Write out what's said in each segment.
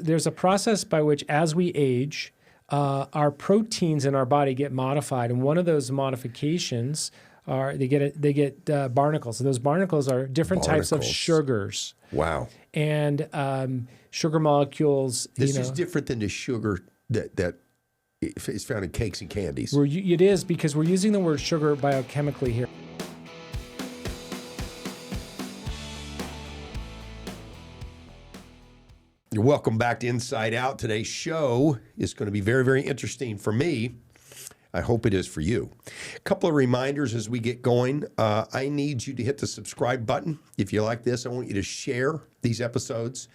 there's a process by which, as we age, our proteins in our body get modified, and one of those modifications are they get barnacles. So those barnacles are different types of sugars. Wow. And sugar molecules. This is different than the sugar that is found in cakes and candies. It is, because we're using the word sugar biochemically here. Welcome back to Inside Out. Today's show is going to be very, very interesting for me. I hope it is for you. A couple of reminders as we get going. I need you to hit the subscribe button. If you like this, I want you to share these episodes.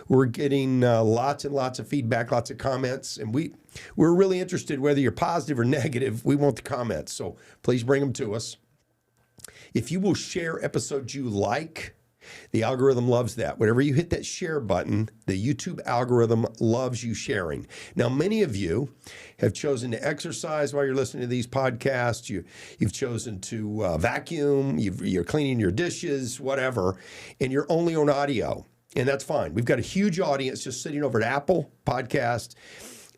We're getting lots and lots of feedback, lots of comments, and we're really interested, whether you're positive or negative. We want the comments, so please bring them to us. If you will share episodes you like, the algorithm loves that. Whenever you hit that share button, the YouTube algorithm loves you sharing. Now, many of you have chosen to exercise while you're listening to these podcasts. You've chosen to vacuum, you're cleaning your dishes, whatever, and you're only on audio, and that's fine. We've got a huge audience just sitting over at Apple Podcast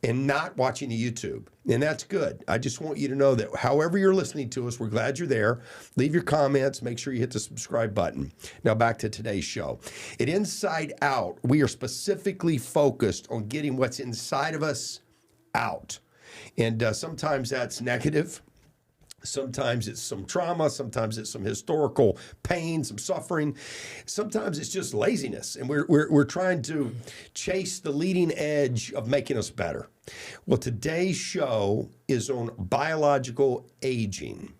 and not watching the YouTube, and that's good. I just want you to know that however you're listening to us, we're glad you're there. Leave your comments. Make sure you hit the subscribe button. Now back to today's show. At Inside Out, we are specifically focused on getting what's inside of us out, and sometimes that's negative. Sometimes it's some trauma. Sometimes it's some historical pain, some suffering. Sometimes it's just laziness, and we're trying to chase the leading edge of making us better. Well, today's show is on biological aging,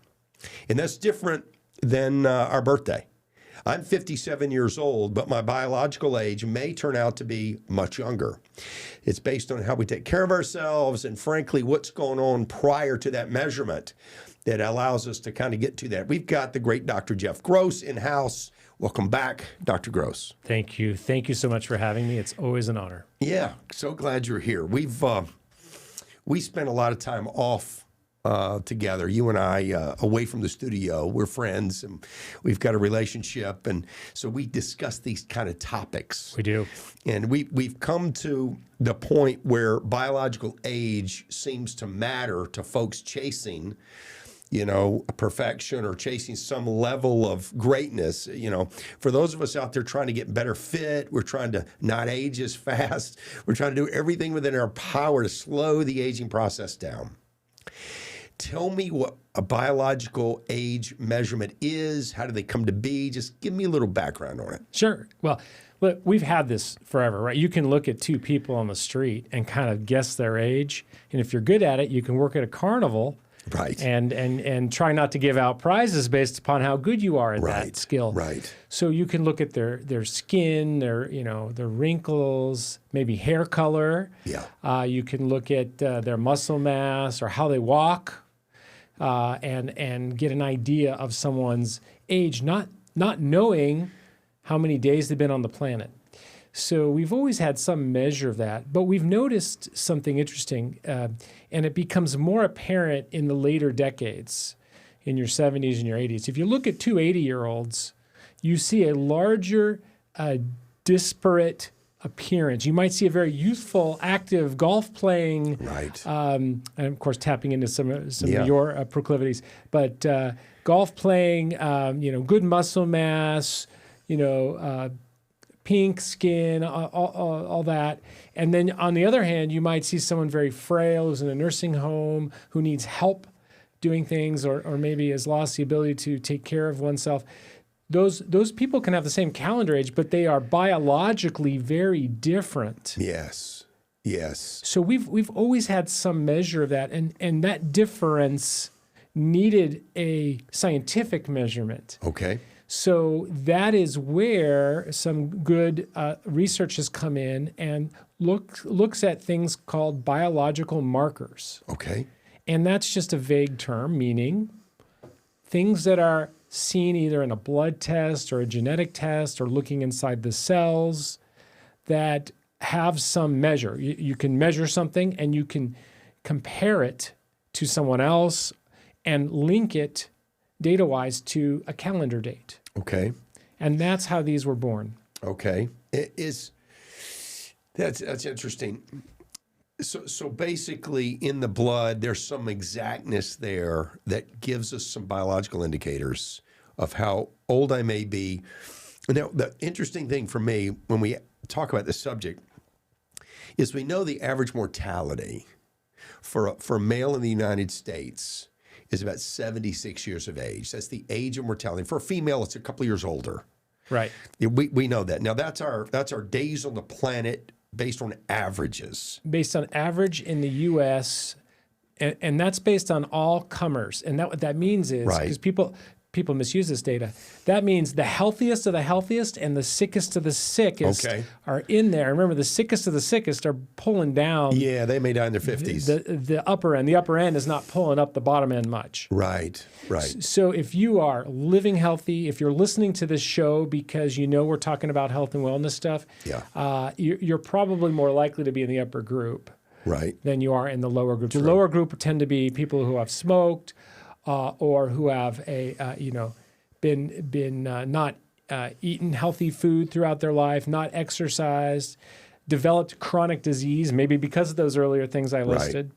and that's different than our birthday. I'm 57 years old, but my biological age may turn out to be much younger. It's based on how we take care of ourselves and, frankly, what's going on prior to that measurement that allows us to kind of get to that. We've got the great Dr. Jeff Gross in-house. Welcome back, Dr. Gross. Thank you. Thank you so much for having me. It's always an honor. Yeah, so glad you're here. We spent a lot of time off together, you and I, away from the studio. We're friends, and we've got a relationship, and so we discuss these kind of topics. We do. And we've come to the point where biological age seems to matter to folks chasing, perfection or chasing some level of greatness. For those of us out there trying to get better fit, we're trying to not age as fast. We're trying to do everything within our power to slow the aging process down. Tell me what a biological age measurement is. How do they come to be? Just give me a little background on it. Sure. Well, look, we've had this forever, right? You can look at two people on the street and kind of guess their age. And if you're good at it, you can work at a carnival. Right. And try not to give out prizes based upon how good you are at that skill. Right. So you can look at their skin, their wrinkles, maybe hair color. Yeah. You can look at their muscle mass or how they walk, and get an idea of someone's age, not knowing how many days they've been on the planet. So we've always had some measure of that, but we've noticed something interesting, and it becomes more apparent in the later decades, in your 70s and your 80s. If you look at two 80-year-olds, you see a larger, disparate appearance. You might see a very youthful, active, golf-playing, right, and of course tapping into some of your proclivities, but golf-playing, good muscle mass, pink skin, all that. And then on the other hand, you might see someone very frail who's in a nursing home, who needs help doing things, or maybe has lost the ability to take care of oneself. Those people can have the same calendar age, but they are biologically very different. Yes. Yes. So we've always had some measure of that, and that difference needed a scientific measurement. Okay. So that is where some good research has come in and looks at things called biological markers. Okay. And that's just a vague term, meaning things that are seen either in a blood test or a genetic test or looking inside the cells that have some measure. You can measure something and you can compare it to someone else and link it data-wise to a calendar date. Okay. And that's how these were born. Okay. That's interesting. So basically, in the blood, there's some exactness there that gives us some biological indicators of how old I may be. Now, the interesting thing for me when we talk about this subject is we know the average mortality for a male in the United States is about 76 years of age. That's the age of mortality. For a female, it's a couple of years older. Right. We know that. Now, that's our days on the planet based on averages. Based on average in the U.S., and that's based on all comers. And what that means is, because people misuse this data, that means the healthiest of the healthiest and the sickest of the sickest are in there. And remember, the sickest of the sickest are pulling down. Yeah, they may die in their 50s. The upper end. The upper end is not pulling up the bottom end much. Right. So if you are living healthy, if you're listening to this show because you know we're talking about health and wellness stuff, you're probably more likely to be in the upper group than you are in the lower group. True. The lower group tend to be people who have smoked, or who have been not eaten healthy food throughout their life, not exercised, developed chronic disease, maybe because of those earlier things I listed.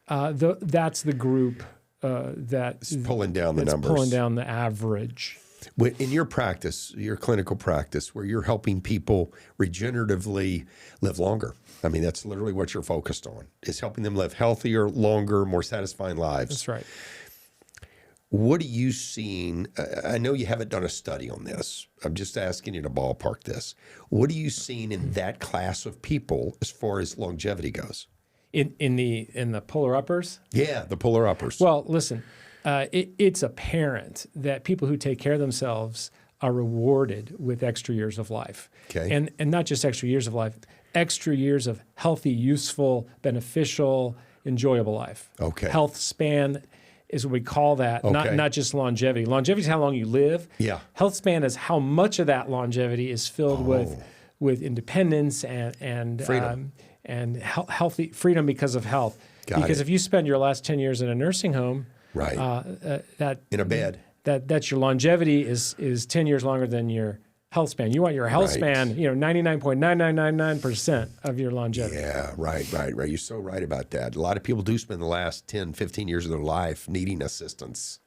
That's the group that's pulling down the numbers, pulling down the average. In your practice, your clinical practice, where you're helping people regeneratively live longer, I mean, that's literally what you're focused on, is helping them live healthier, longer, more satisfying lives. That's right. What are you seeing? I know you haven't done a study on this. I'm just asking you to ballpark this. What are you seeing in that class of people as far as longevity goes? In the polar uppers? Yeah, the polar uppers. Well, listen, it's apparent that people who take care of themselves are rewarded with extra years of life. Okay. And not just extra years of life, extra years of healthy, useful, beneficial, enjoyable life. Okay. Health span is what we call that, not just longevity. Longevity is how long you live. Yeah. Health span is how much of that longevity is filled with independence and freedom. And healthy freedom because of health. Because if you spend your last 10 years in a nursing home, that in a bed, that's your longevity is 10 years longer than your health span. You want your health span, 99.9999% of your longevity. Yeah, right. You're so right about that. A lot of people do spend the last 10, 15 years of their life needing assistance.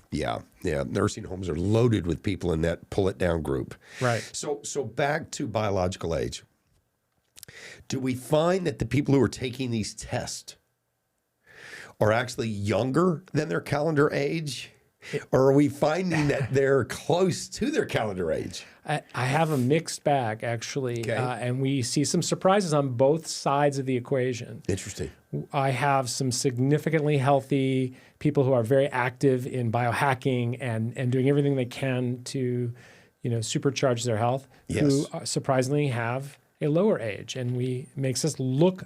Yeah. Nursing homes are loaded with people in that pull it down group. Right. So back to biological age. Do we find that the people who are taking these tests are actually younger than their calendar age? Or are we finding that they're close to their calendar age? I have a mixed bag, actually, and we see some surprises on both sides of the equation. Interesting. I have some significantly healthy people who are very active in biohacking and doing everything they can to, supercharge their health, who surprisingly have a lower age, and makes us look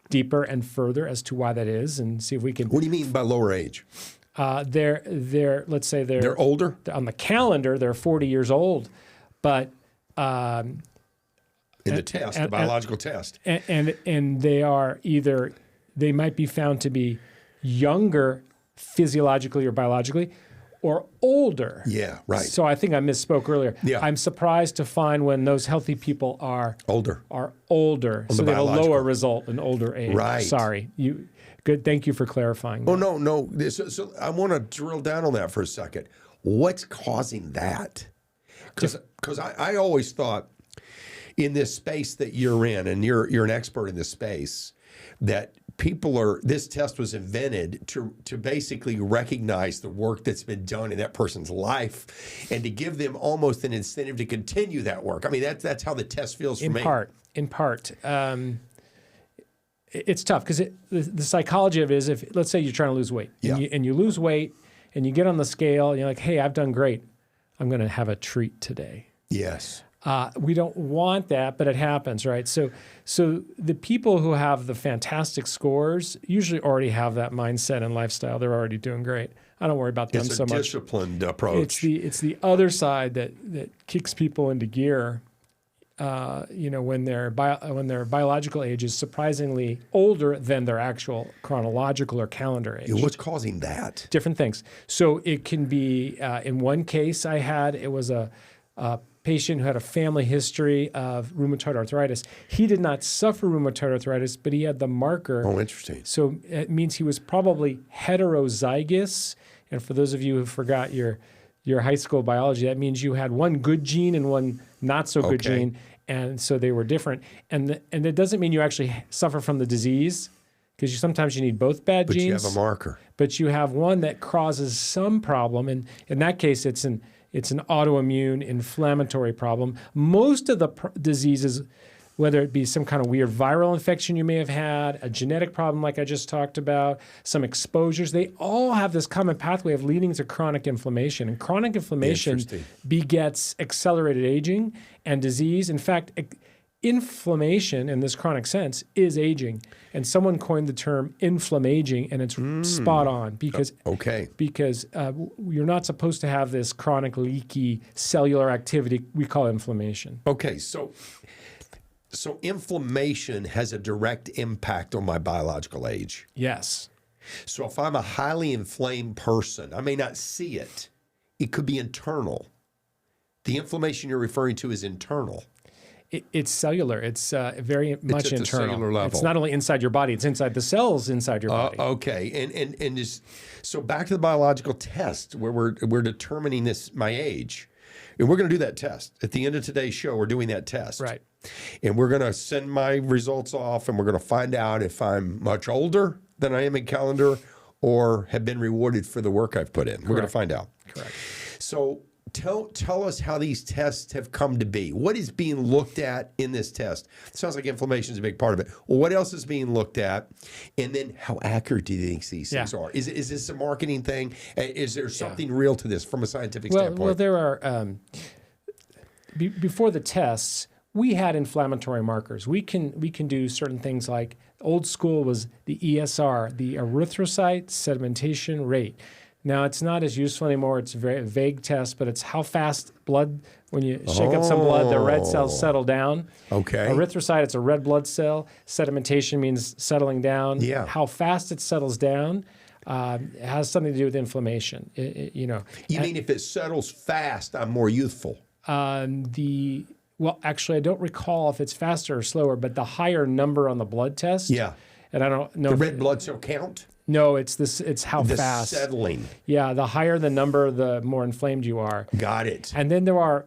deeper and further as to why that is, and see if we can. What do you mean by lower age? Let's say they're older on the calendar. They're 40 years old, but in the test, the biological test, and they might be found to be younger physiologically or biologically, or older. Yeah, right. So I think I misspoke earlier. Yeah. I'm surprised to find when those healthy people are older. So they have a lower result in older age. Right. Sorry. Good. Thank you for clarifying that. Oh, no. So I want to drill down on that for a second. What's causing that? Because I always thought in this space that you're in, and you're an expert in this space, that this test was invented to basically recognize the work that's been done in that person's life and to give them almost an incentive to continue that work. I mean, that's how the test feels for me. In part. It's tough because the psychology of it is, if let's say you're trying to lose weight and you lose weight and you get on the scale and you're like, hey, I've done great. I'm going to have a treat today. Yes. We don't want that, but it happens, right? So the people who have the fantastic scores usually already have that mindset and lifestyle. They're already doing great. I don't worry about them so much. It's a disciplined approach. It's the other side that kicks people into gear. When their biological age is surprisingly older than their actual chronological or calendar age. What's causing that? Different things. So it can be, in one case I had, it was a patient who had a family history of rheumatoid arthritis. He did not suffer rheumatoid arthritis, but he had the marker. Oh, interesting. So it means he was probably heterozygous. And for those of you who forgot your high school biology, that means you had one good gene and one not so good gene. And so they were different. And it doesn't mean you actually suffer from the disease, because sometimes you need both bad genes. But you have a marker. But you have one that causes some problem. And in that case, it's an autoimmune inflammatory problem. Most of the diseases, whether it be some kind of weird viral infection you may have had, a genetic problem like I just talked about, some exposures, they all have this common pathway of leading to chronic inflammation. And chronic inflammation begets accelerated aging and disease. In fact, inflammation in this chronic sense is aging. And someone coined the term inflammaging, and it's spot on because you're not supposed to have this chronic leaky cellular activity we call inflammation. Okay, so inflammation has a direct impact on my biological age. Yes. So if I'm a highly inflamed person, I may not see it. It could be internal. The inflammation you're referring to is internal. It's cellular. It's very much at the internal. Cellular level. It's not only inside your body; it's inside the cells inside your body. Okay, and just so back to the biological test where we're determining my age, and we're going to do that test at the end of today's show. We're doing that test, Right? And we're going to send my results off, and we're going to find out if I'm much older than I am in calendar, or have been rewarded for the work I've put in. Correct. We're going to find out. Correct. So tell us how these tests have come to be. What is being looked at in this test? It sounds like inflammation is a big part of it. Well, what else is being looked at? And then how accurate do you think these things are? Is this a marketing thing? Is there something real to this from a scientific standpoint? Well, there are, before the tests, we had inflammatory markers. We can do certain things like, old school was the ESR, the erythrocyte sedimentation rate. Now, it's not as useful anymore. It's a very vague test, but it's how fast blood, when you shake up some blood, the red cells settle down. Okay. Erythrocyte, it's a red blood cell. Sedimentation means settling down. Yeah. How fast it settles down has something to do with inflammation. You mean if it settles fast, I'm more youthful? Well, actually, I don't recall if it's faster or slower, but the higher number on the blood test. Yeah. And I don't know. The red blood cell count? No, it's how fast. The settling. Yeah, the higher the number, the more inflamed you are. Got it. And then there are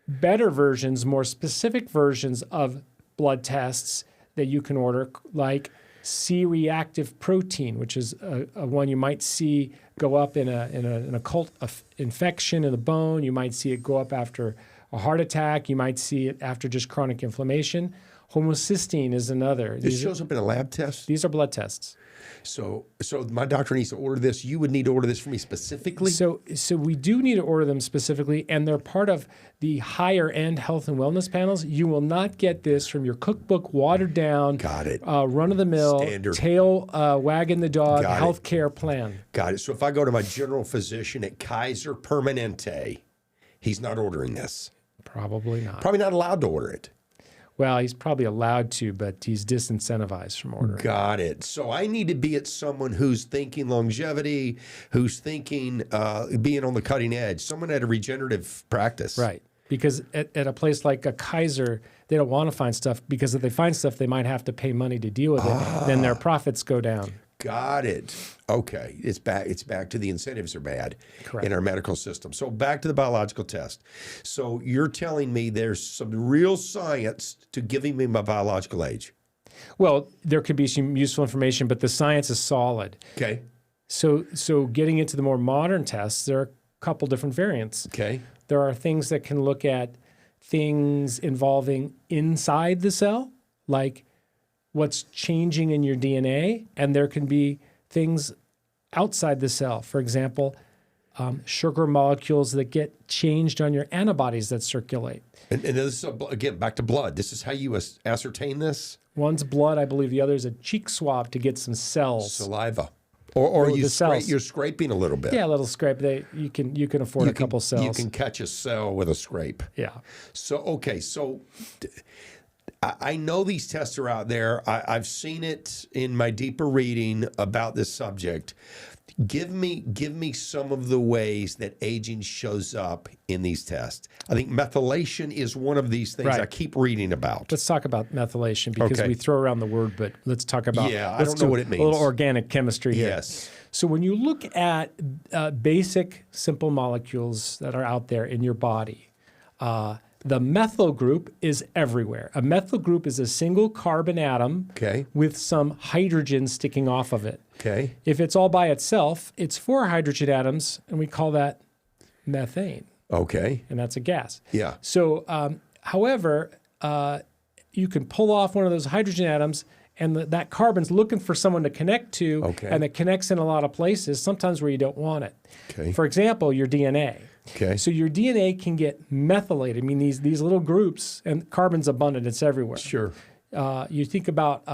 better versions, more specific versions of blood tests that you can order, like C-reactive protein, which is a one you might see go up in an occult infection in the bone. You might see it go up after a heart attack. You might see it after just chronic inflammation. Homocysteine is another. This shows up in a lab test? These are blood tests. So my doctor needs to order this. You would need to order this for me specifically? So we do need to order them specifically, and they're part of the higher end health and wellness panels. You will not get this from your cookbook, watered down, run-of-the-mill, standard, tail wagging the dog healthcare plan. Got it. So if I go to my general physician at Kaiser Permanente, he's not ordering this. Probably not. Probably not allowed to order it. Well, he's probably allowed to, but he's disincentivized from ordering. Got it. So I need to be at someone who's thinking longevity, who's thinking being on the cutting edge, someone at a regenerative practice. Right. Because at a place like a Kaiser, they don't want to find stuff, because if they find stuff, they might have to pay money to deal with it. Then their profits go down. Got it. Okay. It's back to the incentives are bad in our medical system. So back to the biological test. So you're telling me there's some real science to giving me my biological age. Well, there could be some useful information, but the science is solid. Okay. So getting into the more modern tests, there are a couple different variants. Okay. There are things that can look at things involving inside the cell, like what's changing in your DNA, and there can be things outside the cell. For example, sugar molecules that get changed on your antibodies that circulate. And this is, again, back to blood. This is how you ascertain this? One's blood, I believe. The other is a cheek swab to get some cells. Saliva. Or you're scraping a little bit. Yeah, a little scrape. You can afford a couple cells. You can catch a cell with a scrape. Yeah. So, okay. So I know these tests are out there. I've seen it in my deeper reading about this subject. Give me some of the ways that aging shows up in these tests. I think methylation is one of these things I keep reading about. Let's talk about methylation because we throw around the word, but let's talk about I don't know what it means. A little organic chemistry here. Yes. So when you look at basic simple molecules that are out there in your body, the methyl group is everywhere. A methyl group is a single carbon atom with some hydrogen sticking off of it. Okay. If it's all by itself, it's 4 hydrogen atoms, and we call that methane. Okay. And that's a gas. Yeah. So, however, you can pull off one of those hydrogen atoms, and that carbon's looking for someone to connect to, and it connects in a lot of places, sometimes where you don't want it. Okay. For example, your DNA. Okay. So your DNA can get methylated. I mean, these little groups, and carbon's abundant, it's everywhere. Sure. You think about,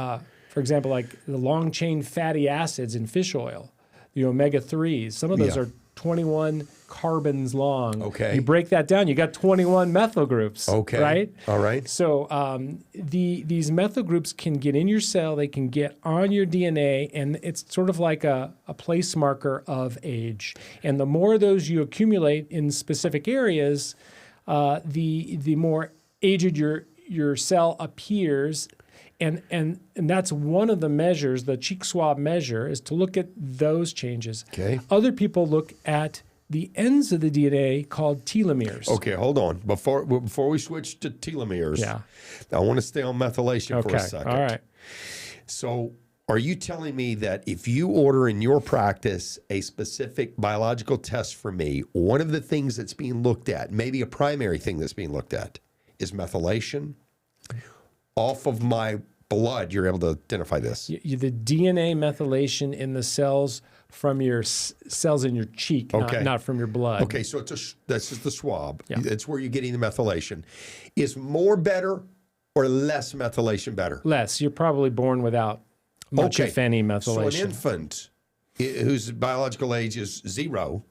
for example, like the long-chain fatty acids in fish oil, the omega-3s. Some of those are 21 carbons long. Okay. You break that down, you got 21 methyl groups. Okay. Right? All right. So these methyl groups can get in your cell, they can get on your DNA, and it's sort of like a place marker of age. And the more of those you accumulate in specific areas, the more aged your cell appears. And that's one of the measures, the cheek swab measure, is to look at those changes. Okay. Other people look at the ends of the DNA called telomeres. Okay, hold on. Before we switch to telomeres, I want to stay on methylation for a second. All right. So are you telling me that if you order in your practice a specific biological test for me, one of the things that's being looked at, maybe a primary thing that's being looked at, is methylation? Off of my blood, you're able to identify this. The DNA methylation in the cells from your cells in your cheek, not from your blood. Okay, so that's just the swab. Yeah. It's where you're getting the methylation. Is more better or less methylation better? Less. You're probably born without much, if any, methylation. So an infant whose biological age is 0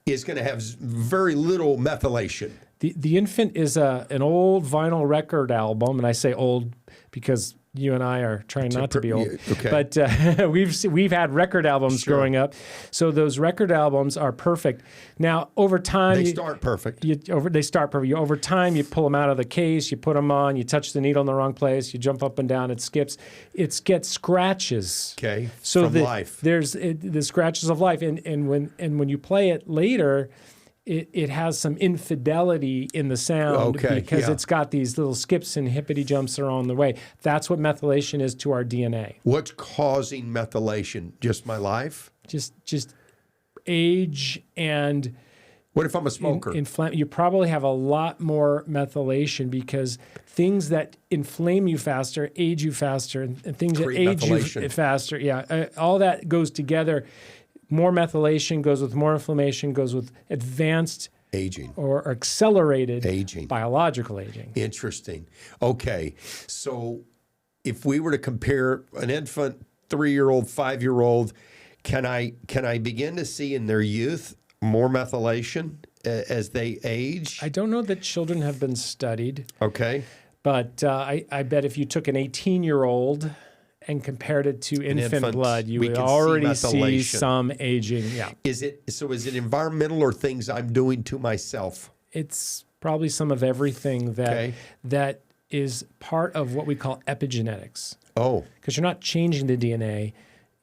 is going to have very little methylation. The infant is an old vinyl record album, and I say old because you and I are trying not to be old. Okay. But we've had record albums growing up, so those record albums are perfect. Now over time, they start perfect. They start perfect. Over time, you pull them out of the case, you put them on, you touch the needle in the wrong place, you jump up and down, it skips. It gets scratches. Okay. So from life. There's the scratches of life, and when you play it later. It has some infidelity in the sound because it's got these little skips and hippity jumps along the way. That's what methylation is to our DNA. What's causing methylation? Just my life? Just age and... What if I'm a smoker? You probably have a lot more methylation because things that inflame you faster, age you faster, and things that age you faster, all that goes together. More methylation goes with more inflammation, goes with advanced aging or accelerated aging, biological aging. Interesting. Okay, so if we were to compare an infant, 3-year-old, 5-year-old, can I begin to see in their youth more methylation as they age? I don't know that children have been studied. Okay, but I bet if you took an 18-year-old and compared it to infant blood, you would already see some aging. Yeah. Is it environmental or things I'm doing to myself? It's probably some of everything that is part of what we call epigenetics. Oh. Because you're not changing the DNA,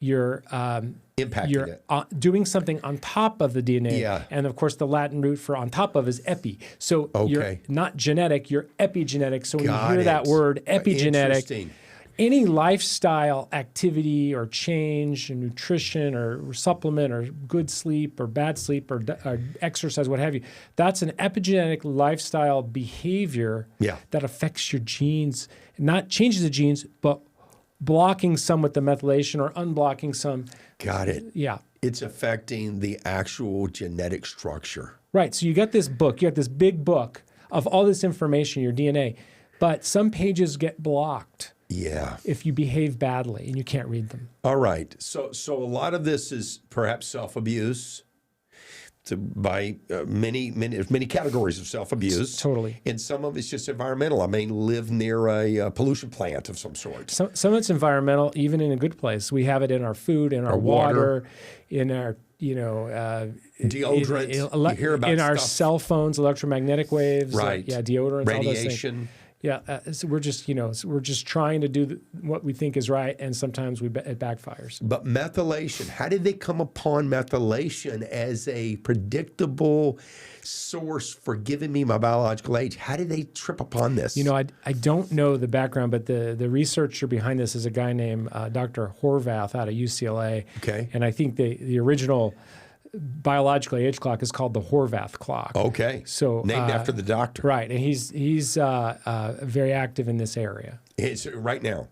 you're impacting it. Doing something on top of the DNA. Yeah. And of course, the Latin root for on top of is epi. So you're not genetic, you're epigenetic. So when you hear that word epigenetic, any lifestyle activity or change in nutrition or supplement or good sleep or bad sleep or exercise, what have you, that's an epigenetic lifestyle behavior that affects your genes, not changes the genes, but blocking some with the methylation or unblocking some. Got it. Yeah. It's affecting the actual genetic structure. Right. So you got this book, you got this big book of all this information, your DNA, but some pages get blocked. Yeah. If you behave badly and you can't read them. All right. So a lot of this is perhaps self-abuse. by many categories of self-abuse. Totally. And some of it's just environmental. I may live near a pollution plant of some sort. Some of it's environmental, even in a good place. We have it in our food, in our water, in our deodorant. You hear about in our stuff. cell phones, electromagnetic waves, Right? Deodorants, all those things. Radiation. Yeah, so we're just trying to do what we think is right, and sometimes it backfires. But methylation, how did they come upon methylation as a predictable source for giving me my biological age? How did they trip upon this? I don't know the background, but the researcher behind this is a guy named Dr. Horvath out of UCLA. Okay. And I think the original biological age clock is called the Horvath clock. Okay. So named after the doctor. Right, and he's very active in this area. It's right now.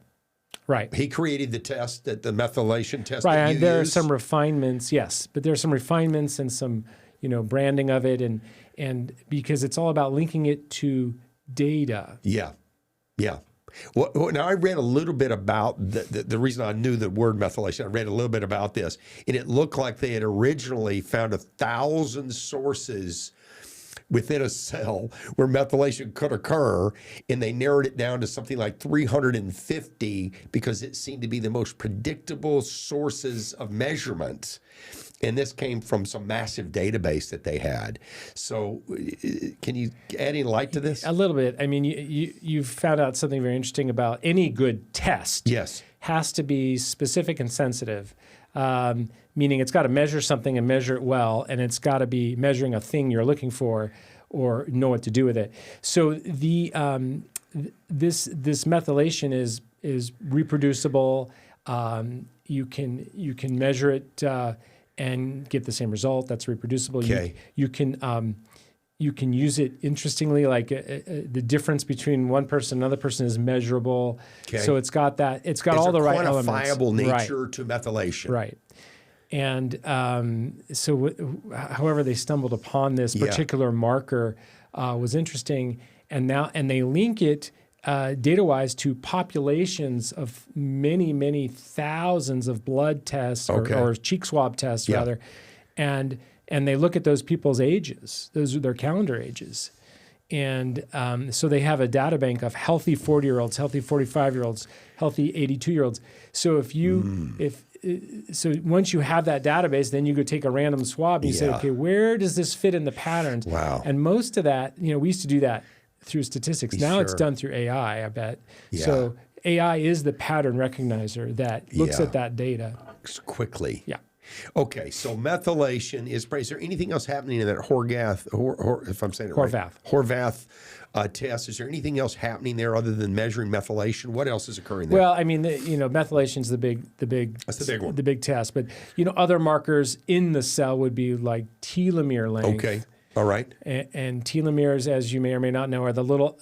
Right. He created the test, the methylation test. Right, that you and there use. are some refinements, yes, but there are some refinements and some branding of it, and because it's all about linking it to data. Yeah. Well, now I read a little bit about the reason I knew the word methylation. I read a little bit about this, and it looked like they had originally found 1,000 sources within a cell where methylation could occur, and they narrowed it down to something like 350 because it seemed to be the most predictable sources of measurement. And this came from some massive database that they had. So can you add any light to this? A little bit. I mean, you've found out something very interesting about any good test. Yes. Has to be specific and sensitive, meaning it's got to measure something and measure it well, and it's got to be measuring a thing you're looking for or know what to do with it. So this methylation is reproducible. You can measure it and get the same result. That's reproducible. Okay. You can use it interestingly, like the difference between one person and another person is measurable. Okay. So it's got all the right elements. Quantifiable nature to methylation. Right. And however they stumbled upon this particular marker was interesting, and they link it data-wise to populations of many thousands of blood tests or cheek swab tests rather, and they look at those people's ages. Those are their calendar ages. And so they have a data bank of healthy 40-year-olds, healthy 45-year-olds, healthy 82-year-olds. So so once you have that database, then you go take a random swab and you say, okay, where does this fit in the patterns? Wow. And most of that, we used to do that through statistics. Now it's done through AI, I bet. Yeah. So AI is the pattern recognizer that looks at that data quickly. Yeah. Okay, so methylation is there anything else happening in that if I'm saying it right? Horvath test. Is there anything else happening there other than measuring methylation? What else is occurring there? Well, I mean, methylation's the big That's the big one. The big test. But other markers in the cell would be like telomere length. Okay. All right. And telomeres, as you may or may not know, are the little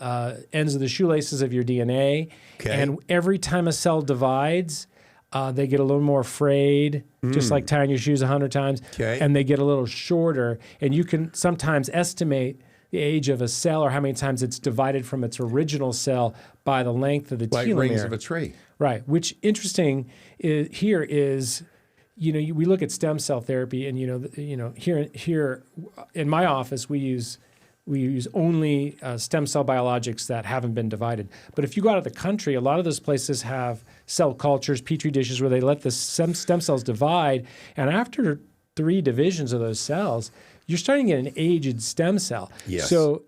ends of the shoelaces of your DNA. Okay. And every time a cell divides, they get a little more frayed, just like tying your shoes 100 times. Okay. And they get a little shorter. And you can sometimes estimate the age of a cell or how many times it's divided from its original cell by the length of the telomere. Like rings of a tree. Right. Which interesting here is, we look at stem cell therapy, and here in my office we use only stem cell biologics that haven't been divided. But if you go out of the country, a lot of those places have cell cultures, petri dishes, where they let the stem cells divide, and after 3 divisions of those cells, you're starting to get an aged stem cell. Yes. So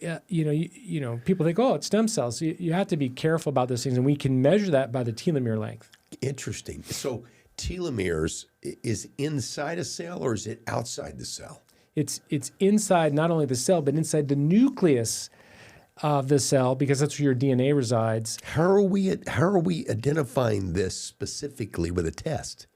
people think, oh, it's stem cells. So you have to be careful about those things, and we can measure that by the telomere length. Interesting. So telomeres is inside a cell or is it outside the cell? It's inside not only the cell, but inside the nucleus of the cell, because that's where your DNA resides. How are we identifying this specifically with a test?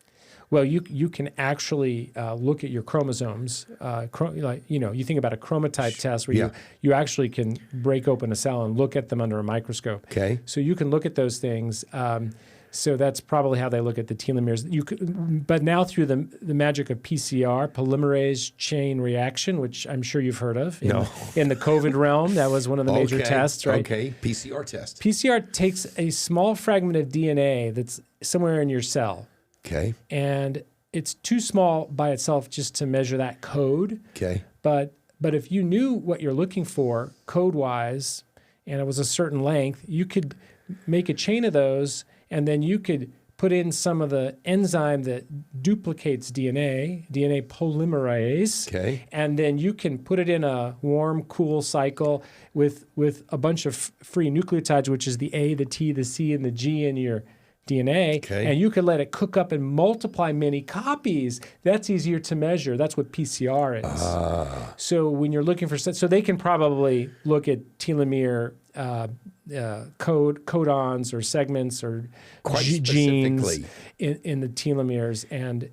Well, you can actually look at your chromosomes. You think about a chromotype test where you actually can break open a cell and look at them under a microscope. Okay. So you can look at those things. So that's probably how they look at the telomeres. But now through the magic of PCR, polymerase chain reaction, which I'm sure you've heard of. In the COVID realm, that was one of the major tests, right? Okay, PCR test. PCR takes a small fragment of DNA that's somewhere in your cell. Okay. And it's too small by itself just to measure that code. Okay. But if you knew what you're looking for code-wise, and it was a certain length, you could make a chain of those, and then you could put in some of the enzyme that duplicates DNA polymerase, and then you can put it in a warm, cool cycle with a bunch of free nucleotides, which is the A, the T, the C, and the G in your DNA, and you could let it cook up and multiply many copies. That's easier to measure. That's what PCR is. So when you're looking for, so they can probably look at telomere codons or segments or genes in the telomeres and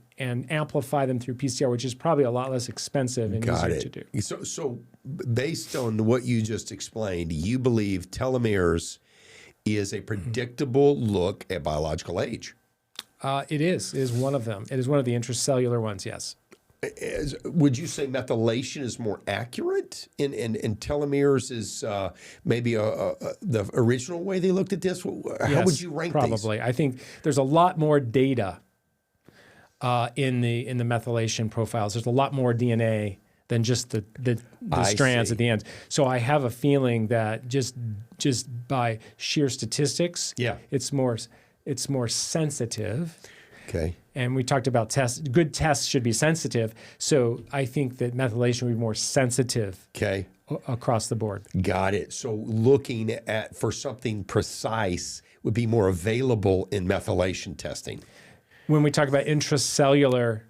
amplify them through PCR, which is probably a lot less expensive and easier to do. So based on what you just explained, you believe telomeres is a predictable look at biological age? It is one of them. It is one of the intracellular ones, yes. Would you say methylation is more accurate and telomeres is maybe the original way they looked at this? How would you rank these? Probably. I think there's a lot more data in the methylation profiles. There's a lot more DNA than just the strands at the end. So I have a feeling that just by sheer statistics, it's more sensitive. Okay. And we talked about tests. Good tests should be sensitive. So I think that methylation would be more sensitive across the board. Got it. So looking for something precise would be more available in methylation testing. When we talk about intracellular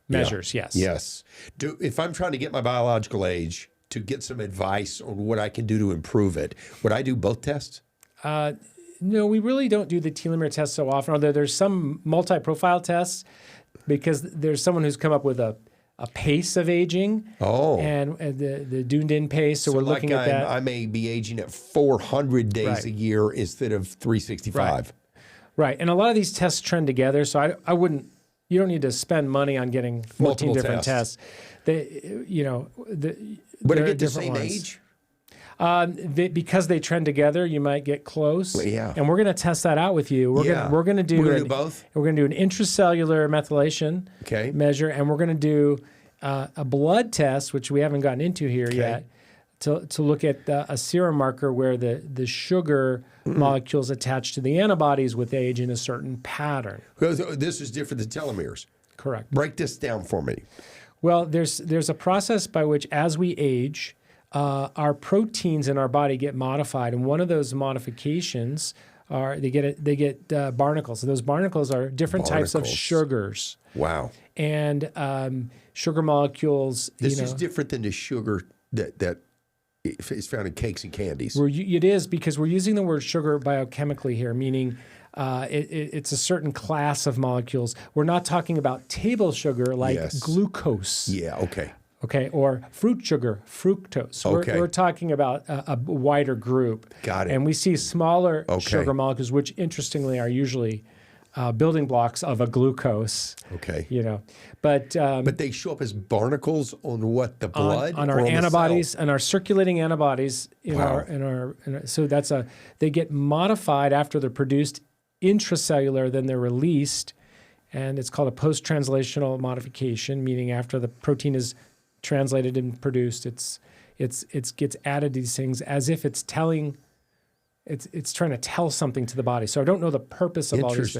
measures, yes. Yes. If I'm trying to get my biological age, to get some advice on what I can do to improve it, would I do both tests? No, we really don't do the telomere test so often, although there's some multi-profile tests because there's someone who's come up with a pace of aging. And the Dundin pace, so we're looking at that. I may be aging at 400 days a year instead of 365. Right, and a lot of these tests trend together, so I wouldn't, you don't need to spend money on getting 14 multiple different tests. Would it get the same age? Because they trend together, you might get close. And we're going to test that out with you. We're going to do both. We're going to do an intracellular methylation measure, and we're going to do a blood test, which we haven't gotten into here yet, to look at a serum marker where the sugar molecules attach to the antibodies with age in a certain pattern. This is different than telomeres. Correct. Break this down for me. Well, there's a process by which, as we age, our proteins in our body get modified, and one of those modifications are they get barnacles. So those barnacles are different types of sugars. Wow. And sugar molecules. This is different than the sugar that is found in cakes and candies. It is, because we're using the word sugar biochemically here, meaning it's a certain class of molecules. We're not talking about table sugar like glucose. Okay, or fruit sugar, fructose. We're talking about a wider group. Got it. And we see smaller sugar molecules, which interestingly are usually building blocks of a glucose. But they show up as barnacles on what, the blood on our antibodies and our circulating antibodies so they get modified after they're produced intracellular, then they're released, and it's called a post-translational modification, meaning after the protein is translated and produced, it gets added to these things as if it's trying to tell something to the body. So I don't know the purpose of all this,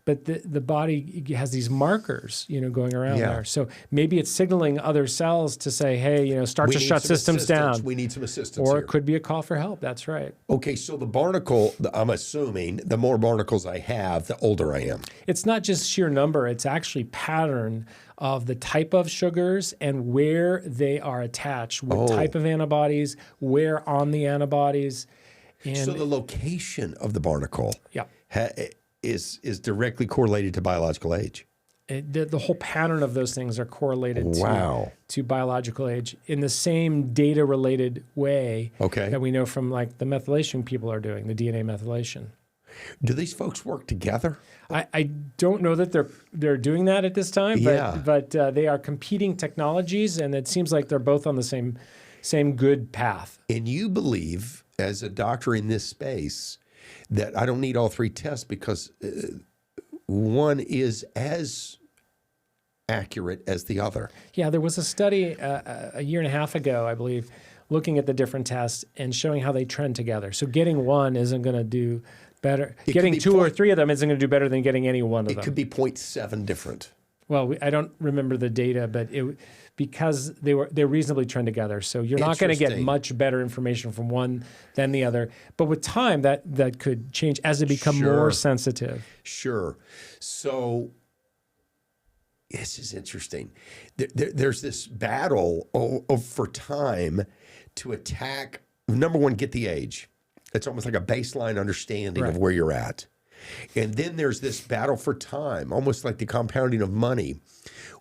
but the body has these markers, going around there. So maybe it's signaling other cells to say, hey, start to shut systems down. We need some assistance Or here. it could be a call for help. That's right. Okay, so the barnacle, I'm assuming the more barnacles I have, the older I am. It's not just sheer number. It's actually pattern of the type of sugars and where they are attached, what type of antibodies, where on the antibodies. And so the location of the barnacle is directly correlated to biological age. The whole pattern of those things are correlated to biological age in the same data-related way that we know from like the methylation people are doing, the DNA methylation. Do these folks work together? I don't know that they're doing that at this time, but they are competing technologies, and it seems like they're both on the same good path. And you believe, as a doctor in this space, that I don't need all three tests because one is as accurate as the other. Yeah, there was a study a year and a half ago, I believe, looking at the different tests and showing how they trend together. So getting one isn't going to do better. Getting two or three of them isn't going to do better than getting any one of them. It could be 0.7 different. Well, I don't remember the data, but because they're reasonably trend together. So you're not going to get much better information from one than the other. But with time, that could change as they become more sensitive. Sure. So this is interesting. There's this battle for time to attack. Number one, get the age. It's almost like a baseline understanding of where you're at. And then there's this battle for time, almost like the compounding of money.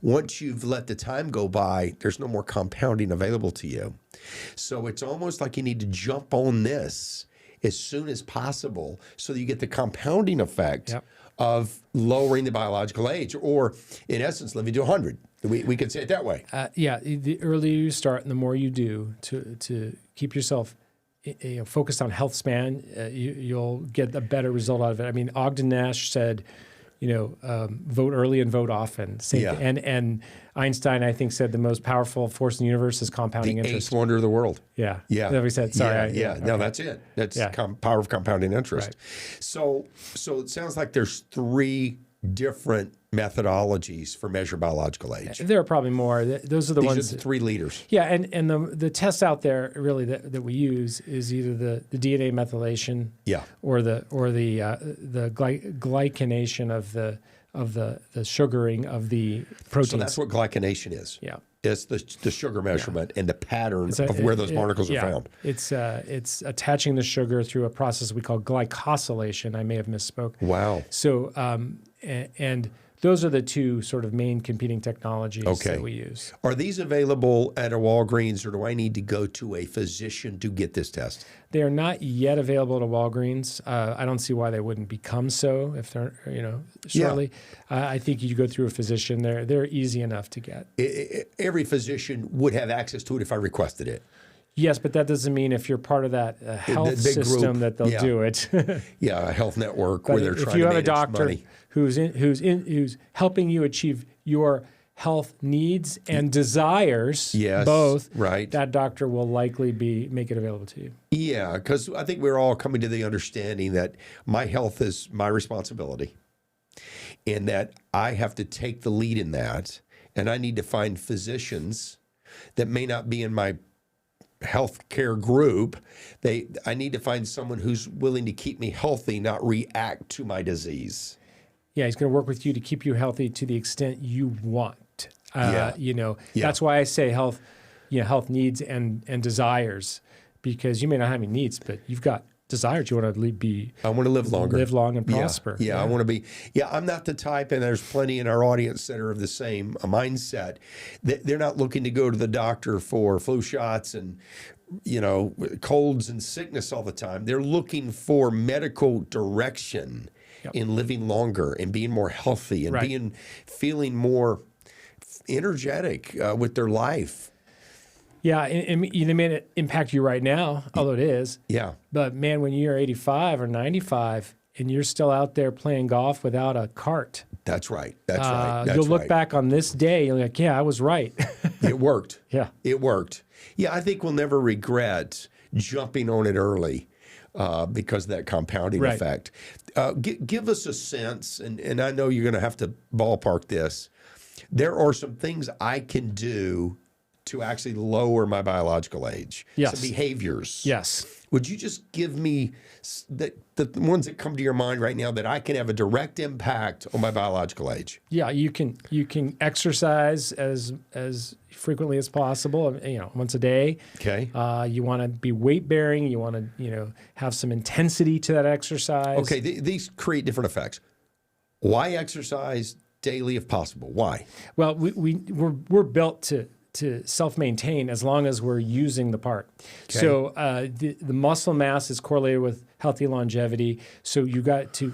Once you've let the time go by, there's no more compounding available to you. So it's almost like you need to jump on this as soon as possible so that you get the compounding effect of lowering the biological age, or in essence, living to 100. We could say it that way. The earlier you start and the more you do to keep yourself focused on health span, you'll get a better result out of it. I mean, Ogden Nash said, vote early and vote often. And Einstein, I think, said the most powerful force in the universe is compounding interest. The eighth wonder of the world. Yeah. Yeah. That we said. Sorry. No, that's it. That's power of compounding interest. Right. So it sounds like there's three different methodologies for measure biological age. There are probably more. Those are the ones. These are the three leaders. Yeah, and the tests out there really that we use is either the DNA methylation, or the glycanation of the sugaring of the proteins. So that's what glycanation is. Yeah. It's the sugar measurement and the pattern of where those barnacles are found. It's attaching the sugar through a process we call glycosylation. I may have misspoke. Wow. So and those are the two sort of main competing technologies that we use. Are these available at a Walgreens, or do I need to go to a physician to get this test? They are not yet available at a Walgreens. I don't see why they wouldn't become so if they're, shortly. I think you go through a physician. They're easy enough to get. Every physician would have access to it if I requested it. Yes, but that doesn't mean if you're part of that health system that they'll do it. A health network where they're trying to manage money. If you have a doctor who's helping you achieve your health needs and desires, both, that doctor will likely make it available to you. Yeah, because I think we're all coming to the understanding that my health is my responsibility and that I have to take the lead in that, and I need to find physicians that may not be in my healthcare group. I need to find someone who's willing to keep me healthy, not react to my disease. Yeah, he's going to work with you to keep you healthy to the extent you want. That's why I say health needs and desires, because you may not have any needs, but you've got desires. You want to I want to live longer. Live long and prosper. I want to be. I'm not the type, and there's plenty in our audience that are of the same mindset. They're not looking to go to the doctor for flu shots and colds and sickness all the time. They're looking for medical direction in living longer and being more healthy and feeling more energetic with their life. Yeah, and it may impact you right now, although it is. Yeah. But man, when you're 85 or 95 and you're still out there playing golf without a cart. That's right. You'll look back on this day, you're like, I was right. It worked. It worked. Yeah, I think we'll never regret jumping on it early because of that compounding effect. Give us a sense, and I know you're going to have to ballpark this. There are some things I can do to actually lower my biological age. Yes. Some behaviors. Yes. Would you just give me the ones that come to your mind right now that I can have a direct impact on my biological age? Yeah, you can exercise as frequently as possible, once a day. Okay. You want to be weight bearing, you want to, have some intensity to that exercise. Okay, these create different effects. Why exercise daily if possible? Why? Well, we're built to self-maintain as long as we're using the part. Okay. So the muscle mass is correlated with healthy longevity. So you got to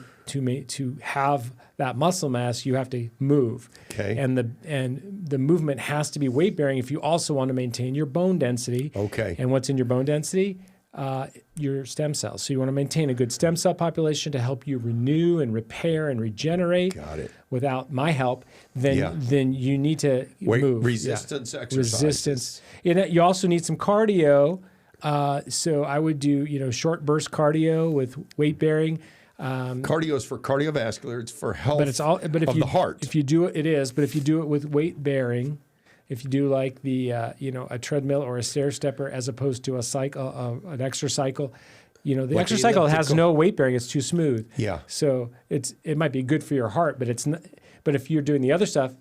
have that muscle mass, you have to move. Okay. And the movement has to be weight bearing if you also want to maintain your bone density. Okay. And what's in your bone density? your stem cells. So you want to maintain a good stem cell population to help you renew and repair and regenerate. Got it. Without my help, then you need to move. Resistance exercises. Resistance. You also need some cardio. So I would do, short burst cardio with weight bearing. Cardio is for cardiovascular. It's for health of the heart. If you do it, it is. But if you do it with weight bearing, if you do like a treadmill or a stair stepper as opposed to a cycle, an exercycle, the exercycle has no weight bearing. It's too smooth. Yeah. So it might be good for your heart, but it's not. But if you're doing the other stuff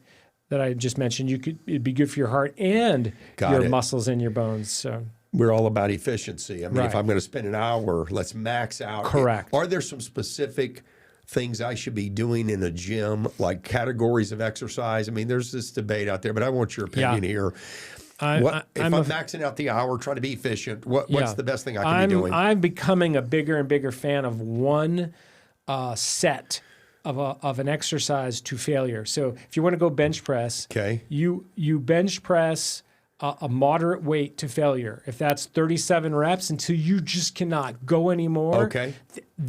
that I just mentioned, it'd be good for your heart and your muscles and your bones. So. We're all about efficiency. I mean, if I'm going to spend an hour, let's max out. Correct. Are there some specific things I should be doing in a gym, like categories of exercise? I mean, there's this debate out there, but I want your opinion here. If I'm maxing out the hour, trying to be efficient, what's the best thing I can be doing? I'm becoming a bigger and bigger fan of one set of an exercise to failure. So if you want to go bench press, you bench press a moderate weight to failure. If that's 37 reps until you just cannot go anymore,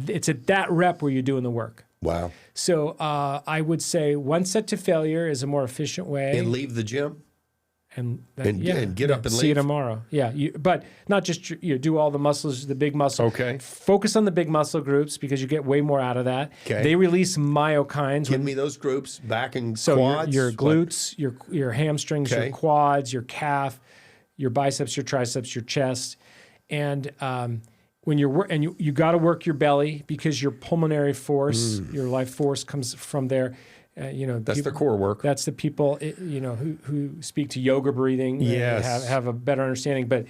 it's at that rep where you're doing the work. Wow. So I would say one set to failure is a more efficient way. And leave the gym? And get up and leave? See you tomorrow. Yeah, but not just do all the muscles, the big muscle. Okay. Focus on the big muscle groups because you get way more out of that. Okay. They release myokines. Give me those groups, back and so quads. Your glutes, your hamstrings, your quads, your calf, your biceps, your triceps, your chest, and when you got to work your belly because your pulmonary force, your life force comes from there. That's the core work. That's the people who speak to yoga breathing. Yes. have a better understanding. But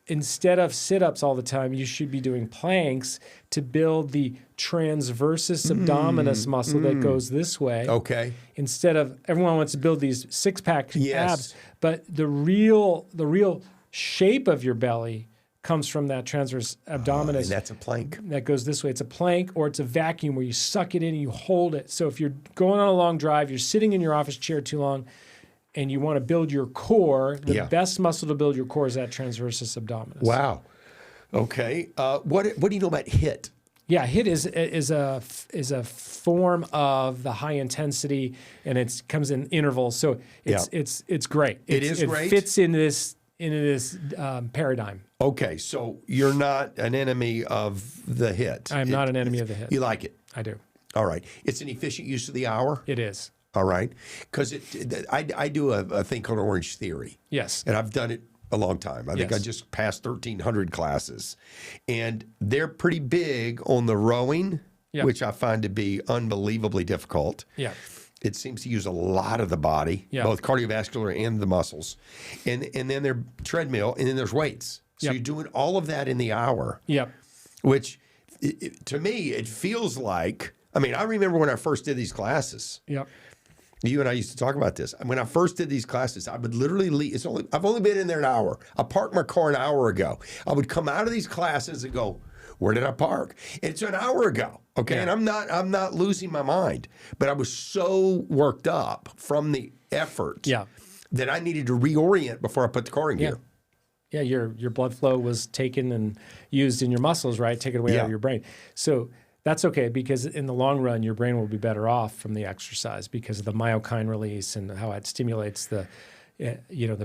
instead of sit-ups all the time, you should be doing planks to build the transversus abdominis muscle that goes this way. Okay. Instead of everyone wants to build these six-pack abs, but the real shape of your belly comes from that transverse abdominis. And that's a plank. That goes this way. It's a plank or it's a vacuum where you suck it in and you hold it. So if you're going on a long drive, you're sitting in your office chair too long, and you want to build your core, the best muscle to build your core is that transversus abdominis. Wow. Okay. What do you know about HIIT? Yeah, HIIT is a form of the high intensity, and it comes in intervals. So it's great. It fits in this paradigm. Okay, so you're not an enemy of the HIIT. I'm not an enemy of the HIIT. You like it? I do. All right. It's an efficient use of the hour? It is. All right. Because I do a thing called Orange Theory. Yes. And I've done it a long time. I think I just passed 1,300 classes. And they're pretty big on the rowing, which I find to be unbelievably difficult. Yeah. It seems to use a lot of the body, both cardiovascular and the muscles. And then there's treadmill, and then there's weights. So you're doing all of that in the hour. Yep. Which, to me, it feels like, I mean, I remember when I first did these classes. Yep. You and I used to talk about this. When I first did these classes, I would literally leave. I've only been in there an hour. I parked my car an hour ago. I would come out of these classes and go, where did I park? It's an hour ago. Okay. And I'm not losing my mind. But I was so worked up from the effort that I needed to reorient before I put the car in gear. Yeah, your blood flow was taken and used in your muscles, right? Taken away out of your brain. So that's okay because in the long run, your brain will be better off from the exercise because of the myokine release and how it stimulates the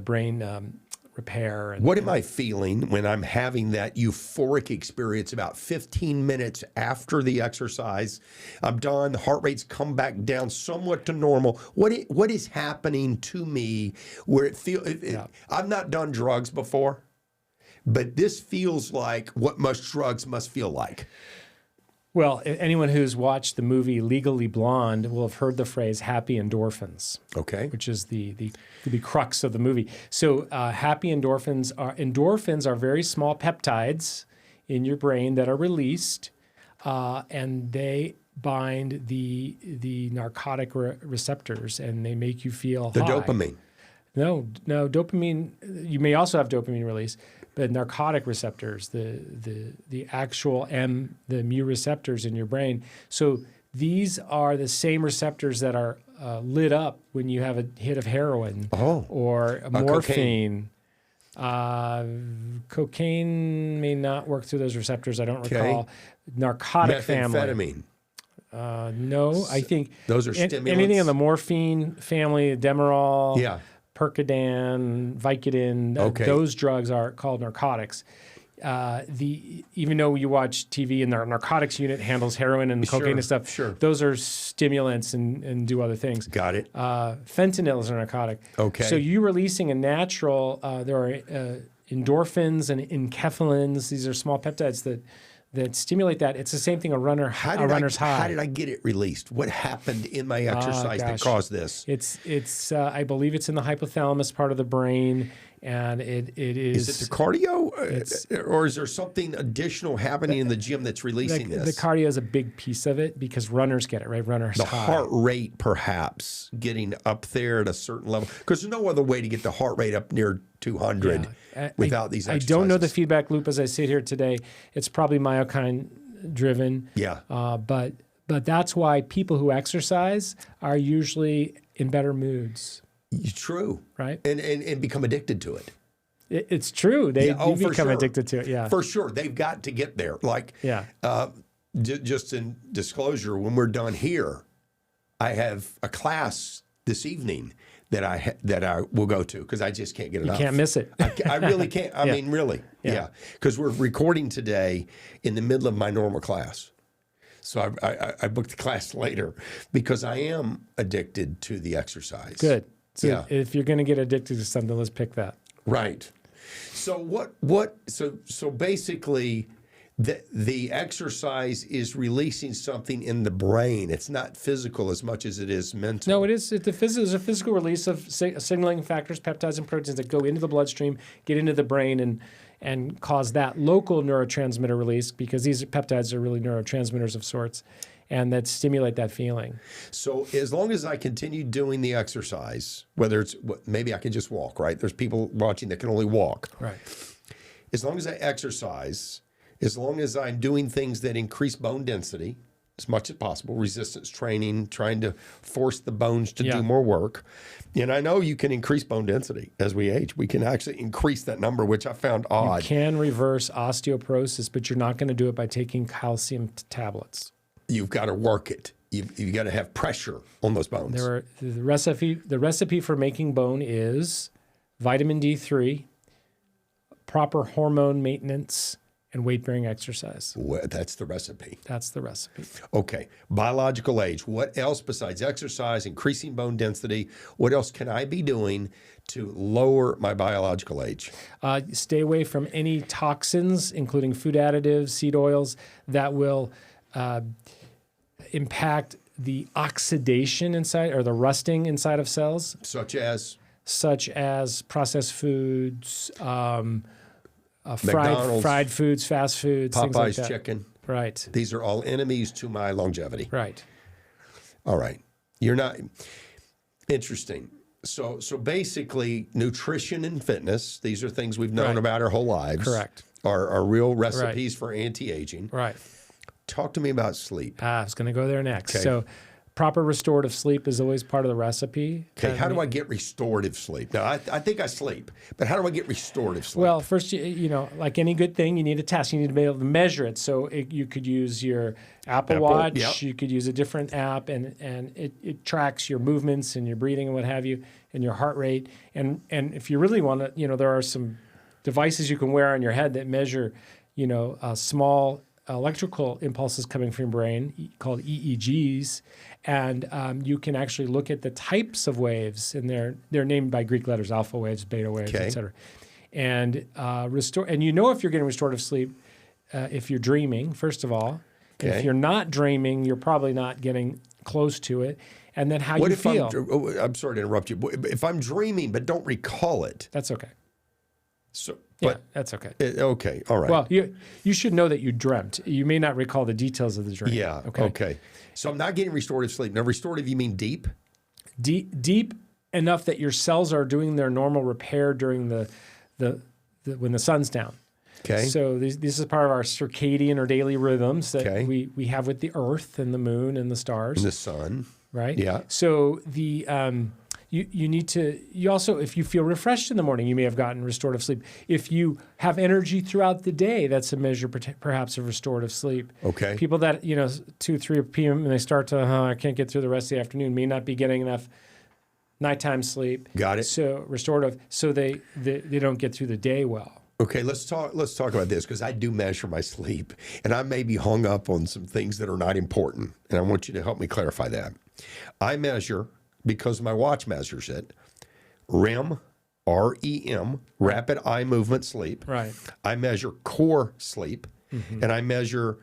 brain repair. What am I feeling when I'm having that euphoric experience about 15 minutes after the exercise? I'm done. The heart rate's come back down somewhat to normal. What is happening to me where it feels? I've not done drugs before, but this feels like what most drugs must feel like. Well, anyone who's watched the movie Legally Blonde will have heard the phrase happy endorphins. Okay. Which is the crux of the movie. So happy endorphins are very small peptides in your brain that are released, and they bind the narcotic receptors, and they make you feel high. Dopamine. No, dopamine. You may also have dopamine release, but narcotic receptors, the actual the mu receptors in your brain. So these are the same receptors that are lit up when you have a hit of heroin or morphine. Cocaine may not work through those receptors. I don't recall. Narcotic family. Methamphetamine. No, I think those are stimulants. Anything in the morphine family, Demerol, Yeah. Percodan, Vicodin, those drugs are called narcotics. Even though you watch TV and the narcotics unit handles heroin and cocaine and stuff, those are stimulants and do other things. Got it. Fentanyl is a narcotic. Okay. So you releasing a natural, there are endorphins and enkephalins. These are small peptides that stimulate that. It's the same thing a runner's high. How did I get it released? What happened in my exercise that caused this? It's I believe it's in the hypothalamus part of the brain, and it is. Is it the cardio, or is there something additional happening in the gym that's releasing this? The cardio is a big piece of it because runners get it, right? Runners the high. Heart rate, perhaps getting up there at a certain level, because there's no other way to get the heart rate up near 200 without these exercises. I don't know the feedback loop as I sit here today. It's probably myokine driven. Yeah. But that's why people who exercise are usually in better moods. True. Right. And become addicted to it. It's true. They do become addicted to it. Yeah. For sure. They've got to get there. Like, just in disclosure, when we're done here, I have a class this evening that I will go to because I just can't get enough. You can't miss it. I really can't. I mean, really. Yeah. Because we're recording today in the middle of my normal class. So I booked the class later because I am addicted to the exercise. Good. So if you're going to get addicted to something, let's pick that. Right. So so basically the exercise is releasing something in the brain. It's not physical as much as it is mental. No, it is. There's a physical release of signaling factors, peptides, and proteins that go into the bloodstream, get into the brain, and cause that local neurotransmitter release because these peptides are really neurotransmitters of sorts, and that stimulate that feeling. So as long as I continue doing the exercise, whether it's maybe I can just walk, right? There's people watching that can only walk. Right. As long as I exercise, as long as I'm doing things that increase bone density as much as possible, resistance training, trying to force the bones to do more work. And I know you can increase bone density as we age. We can actually increase that number, which I found odd. You can reverse osteoporosis, but you're not going to do it by taking calcium tablets. You've got to work it. You've got to have pressure on those bones. The recipe for making bone is vitamin D3, proper hormone maintenance, and weight-bearing exercise. Well, that's the recipe. That's the recipe. Okay. Biological age. What else besides exercise, increasing bone density? What else can I be doing to lower my biological age? Stay away from any toxins, including food additives, seed oils, that will impact the oxidation inside or the rusting inside of cells. Such as processed foods, McDonald's, fried foods, fast foods, things like that. Popeye's chicken. Right. These are all enemies to my longevity. Right. All right. You're not interesting. So basically, nutrition and fitness, these are things we've known about our whole lives. Correct. Are real recipes for anti-aging. Right. Talk to me about sleep. I was going to go there next. Okay. So proper restorative sleep is always part of the recipe. Okay, how do I get restorative sleep? Now, I think I sleep, but how do I get restorative sleep? Well, first, like any good thing, you need a test. You need to be able to measure it. So you could use your Apple Watch. Yep. You could use a different app, and it tracks your movements and your breathing and what have you, and your heart rate. And if you really want to, there are some devices you can wear on your head that measure, small electrical impulses coming from your brain called EEGs, and you can actually look at the types of waves, and they're named by Greek letters: alpha waves, beta waves, et cetera. And restore. And if you're getting restorative sleep if you're dreaming, first of all. Okay. If you're not dreaming, you're probably not getting close to it. And then how you feel. I'm sorry to interrupt you. If I'm dreaming but don't recall it, that's okay. So. But that's okay. Okay, all right. Well, you should know that you dreamt. You may not recall the details of the dream. Yeah. Okay. So I'm not getting restorative sleep. Now, restorative, you mean deep? Deep enough that your cells are doing their normal repair during the when the sun's down. Okay. So this is part of our circadian or daily rhythms that we have with the Earth and the Moon and the stars and the sun. Right. Yeah. So you need to, you also, if you feel refreshed in the morning, you may have gotten restorative sleep. If you have energy throughout the day, that's a measure perhaps of restorative sleep. Okay. People that, 2, 3 p.m. and they start to, I can't get through the rest of the afternoon, may not be getting enough nighttime sleep. Got it. So restorative, so they don't get through the day well. Okay, let's talk about this, because I do measure my sleep, and I may be hung up on some things that are not important, and I want you to help me clarify that. I measure, because my watch measures it, REM, R-E-M, rapid eye movement sleep. Right. I measure core sleep, and I measure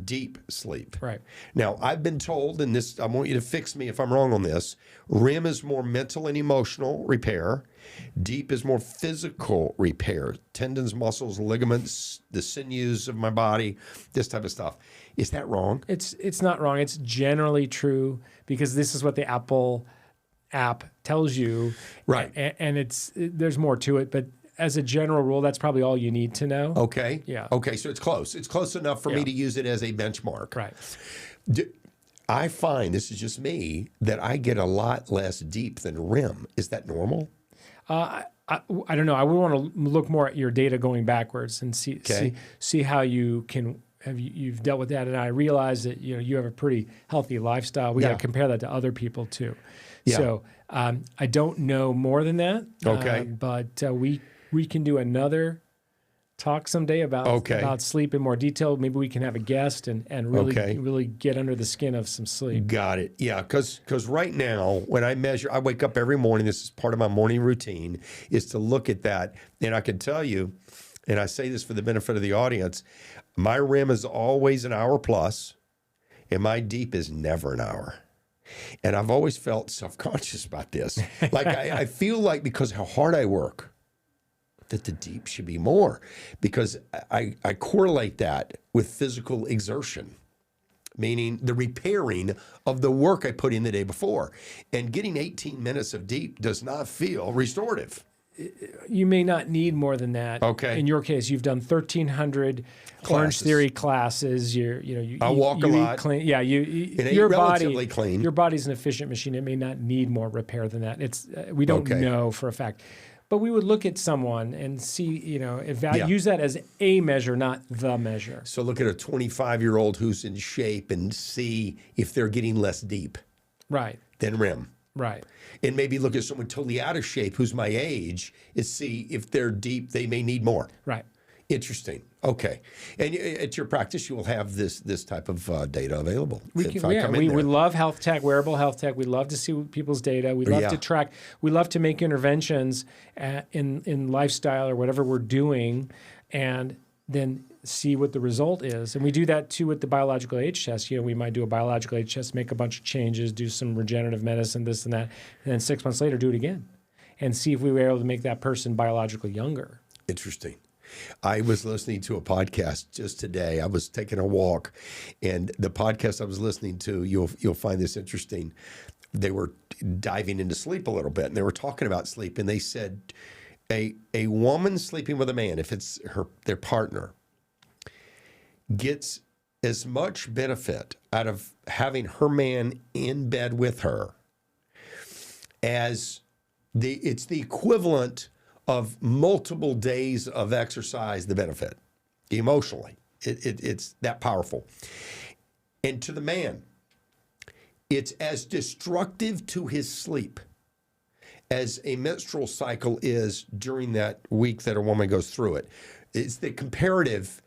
deep sleep. Right. Now, I've been told, and this, I want you to fix me if I'm wrong on this, REM is more mental and emotional repair. Deep is more physical repair. Tendons, muscles, ligaments, the sinews of my body, this type of stuff. Is that wrong? It's not wrong. It's generally true, because this is what the Apple app tells you. Right. And there's more to it, but as a general rule, that's probably all you need to know. Okay. Yeah. Okay, so it's close. It's close enough for me to use it as a benchmark. Right. I find, this is just me, that I get a lot less deep than REM. Is that normal? I don't know. I would want to look more at your data going backwards and see how you can you've dealt with that. And I realize that you have a pretty healthy lifestyle. We got to compare that to other people too. Yeah. So I don't know more than that. Okay. But we can do another talk someday about sleep in more detail. Maybe we can have a guest and really get under the skin of some sleep. Got it. Yeah, because right now, when I measure, I wake up every morning, this is part of my morning routine, is to look at that. And I can tell you, and I say this for the benefit of the audience, my REM is always an hour plus, and my deep is never an hour. And I've always felt self-conscious about this. Like I feel like, because how hard I work, that the deep should be more, because I correlate that with physical exertion, meaning the repairing of the work I put in the day before. And getting 18 minutes of deep does not feel restorative. You may not need more than that. Okay. In your case, you've done 1,300 Orange Theory classes. I walk a lot. Eat clean. Yeah, your body clean. Your body's an efficient machine. It may not need more repair than that. We don't know for a fact. But we would look at someone and see, use that as a measure, not the measure. So look at a 25-year-old who's in shape and see if they're getting less deep. Right. Than REM. Right. And maybe look at someone totally out of shape who's my age and see if they're deep, they may need more. Right. Interesting. Okay. And at your practice, you will have this type of data available. We love health tech, wearable health tech. We love to see people's data. We love to track. We love to make interventions in lifestyle or whatever we're doing, and then see what the result is. And we do that too with the biological age test. We might do a biological age test, make a bunch of changes, do some regenerative medicine, this and that, and then 6 months later do it again and see if we were able to make that person biologically younger. Interesting. I was listening to a podcast just today. I was taking a walk, and the podcast I was listening to, you'll find this interesting. They were diving into sleep a little bit, and they were talking about sleep, and they said a woman sleeping with a man, if it's their partner, gets as much benefit out of having her man in bed with her as it's the equivalent of multiple days of exercise, the benefit emotionally. It's that powerful. And to the man, it's as destructive to his sleep as a menstrual cycle is during that week that a woman goes through it. It's the comparative.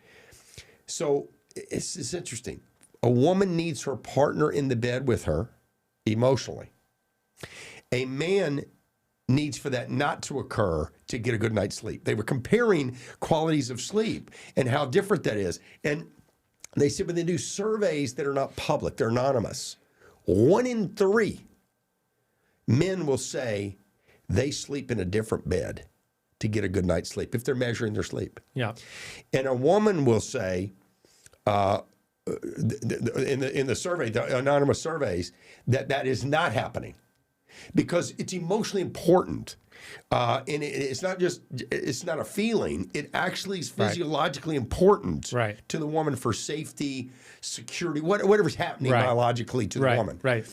So it's interesting. A woman needs her partner in the bed with her emotionally. A man needs for that not to occur to get a good night's sleep. They were comparing qualities of sleep and how different that is. And they said when they do surveys that are not public, they're anonymous, 1 in 3 men will say they sleep in a different bed to get a good night's sleep if they're measuring their sleep. Yeah. And a woman will say, in the survey, the anonymous surveys, that is not happening. Because it's emotionally important, and it's not a feeling. It actually is physiologically important to the woman for safety, security, whatever's happening biologically to the woman. Right.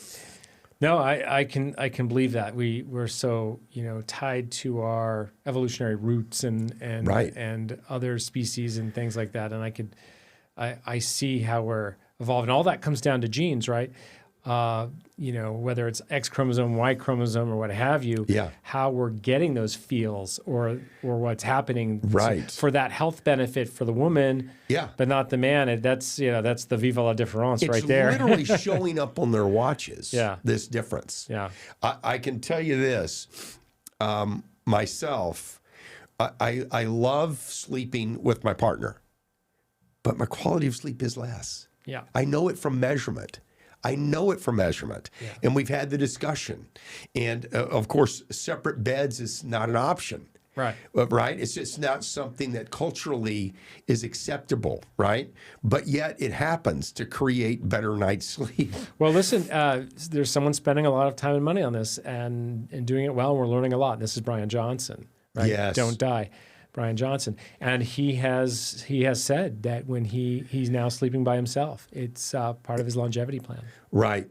No, I can believe that. We're so, tied to our evolutionary roots and Right. and other species and things like that. And I see how we're evolved. And all that comes down to genes, right? Whether it's X chromosome, Y chromosome, or what have you, Yeah. how we're getting those feels or what's happening Right. for that health benefit for the woman, Yeah. but not the man. That's the viva la difference It's right there. literally showing up on their watches, Yeah. this difference. Yeah. I can tell you this, myself, I love sleeping with my partner, but my quality of sleep is less. Yeah. I know it from measurement. And we've had the discussion. And of course, separate beds is not an option. Right. Right? It's just not something that culturally is acceptable, right? But yet it happens to create better night's sleep. Well, listen, there's someone spending a lot of time and money on this and doing it well, and we're learning a lot. This is Brian Johnson, right? Yes. Don't Die, Brian Johnson. And he has said that when he's now sleeping by himself, it's part of his longevity plan. Right.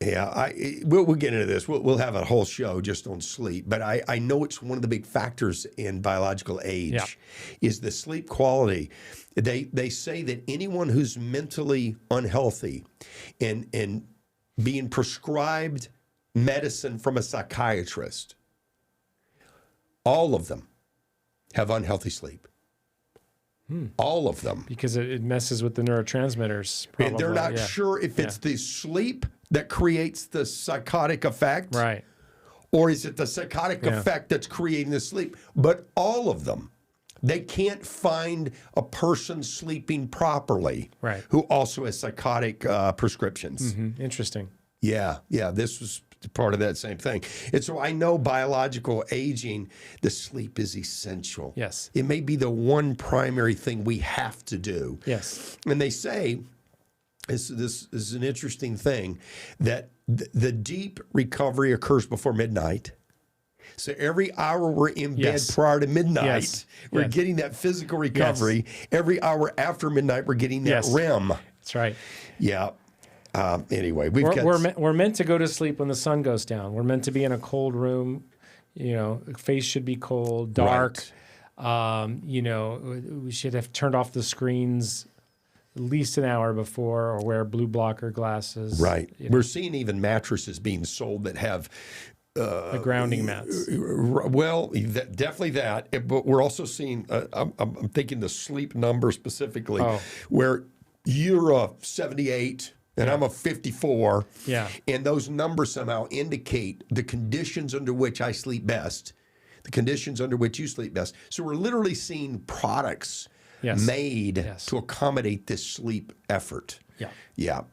Yeah, we'll get into this. We'll have a whole show just on sleep. But I know it's one of the big factors in biological age is the sleep quality. They say that anyone who's mentally unhealthy and being prescribed medicine from a psychiatrist, all of them have unhealthy sleep. All of them. Because it messes with the neurotransmitters. And Probably. they're not Yeah. sure if it's the sleep that creates the psychotic effect, Right. or is it the psychotic effect that's creating the sleep? But all of them, they can't find a person sleeping properly Right. who also has psychotic prescriptions. Interesting. Yeah, this was part of that same thing. And so I know biological aging, the sleep is essential. Yes. It may be the one primary thing we have to do. Yes. And they say, this is an interesting thing, that the deep recovery occurs before midnight. So every hour we're in bed prior to midnight, we're getting that physical recovery. Every hour after midnight, we're getting that REM. That's right. Yeah. Anyway, we're meant to go to sleep when the sun goes down. We're meant to be in a cold room. Face should be cold, dark. Right. We should have turned off the screens at least an hour before, or wear blue blocker glasses. Right. We're seeing even mattresses being sold that have the grounding mats. Well, definitely that. But we're also seeing, I'm thinking the sleep number specifically, where you're a 78 and I'm a 54. Yeah. And those numbers somehow indicate the conditions under which I sleep best, the conditions under which you sleep best. So we're literally seeing products made to accommodate this sleep effort. Yeah.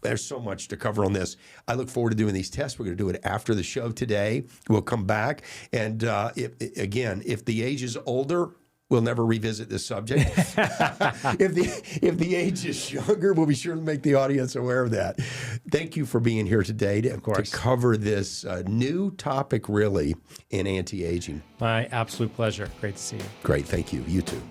There's so much to cover on this. I look forward to doing these tests. We're going to do it after the show today. We'll come back. And if the age is older, we'll never revisit this subject. If the age is younger, we'll be sure to make the audience aware of that. Thank you for being here today to cover this new topic, really, in anti-aging. My absolute pleasure. Great to see you. Great. Thank you. You too.